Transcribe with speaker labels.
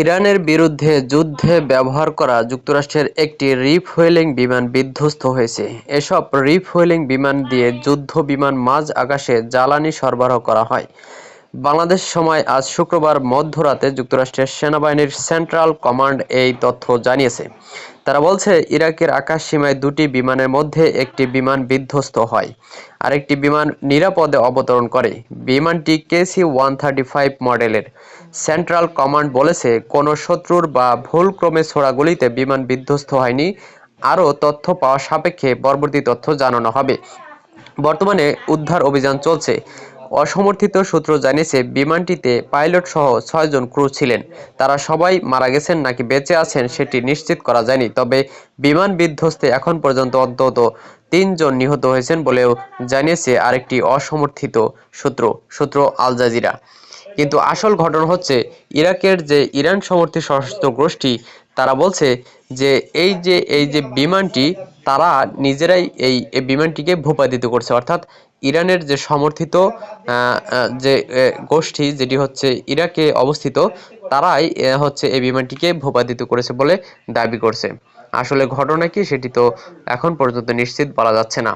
Speaker 1: ইরানের বিরুদ্ধে যুদ্ধে ব্যবহার করা যুক্তরাষ্ট্রের একটি রিফুয়েলিং বিমান বিধ্বস্ত হয়েছে। এসব রিফুয়েলিং বিমান দিয়ে যুদ্ধ বিমান মাঝ আকাশে জ্বালানি সরবরাহ করা হয়। বাংলাদেশ সময় আজ শুক্রবার মধ্যরাতে যুক্তরাষ্ট্রের সেনাবাহিনীর সেন্ট্রাল কমান্ড এই তথ্য জানিয়েছে। তারা বলছে, ইরাকের আকাশসীমায় দুটি বিমানের মধ্যে একটি বিমান বিধ্বস্ত হয়, আরেকটি বিমান নিরাপদে অবতরণ করে। বিমানটি KC-135 মডেলের। সেন্ট্রাল কমান্ড বলেছে, কোনো শত্রুর বা ভুলক্রমে ছোড়া গুলিতে বিমান বিধ্বস্ত হয়নি। আরও তথ্য পাওয়া সাপেক্ষে পরবর্তী তথ্য জানানো হবে। বর্তমানে উদ্ধার অভিযান চলছে। অসমর্থিত সূত্র জানিয়েছে, বিমানটিতে পাইলট সহ ৬ জন ক্রু ছিলেন। তারা সবাই মারা গেছেন নাকি বেঁচে আছেন সেটি নিশ্চিত করা যায়নি। তবে বিমান বিধ্বস্তে এখন পর্যন্ত অন্তত ৩ জন নিহত হয়েছেন বলেও জানিয়েছে আরেকটি অসমর্থিত সূত্র আল জাজিরা। কিন্তু আসল ঘটনা হচ্ছে, ইরাকের যে ইরান সমর্থিত সশস্ত্র গোষ্ঠী, তারা বলছে যে এই যে বিমানটি, তারা নিজেরাই এই বিমানটিকে ভূপাতিত করছে। অর্থাৎ ইরানের যে সমর্থিত যে গোষ্ঠী, যেটি হচ্ছে ইরাকে অবস্থিত, তারাই হচ্ছে এই বিমানটিকে ভূপাতিত করেছে বলে দাবি করছে। আসলে ঘটনা কি সেটি তো এখন পর্যন্ত নিশ্চিত বলা যাচ্ছে না।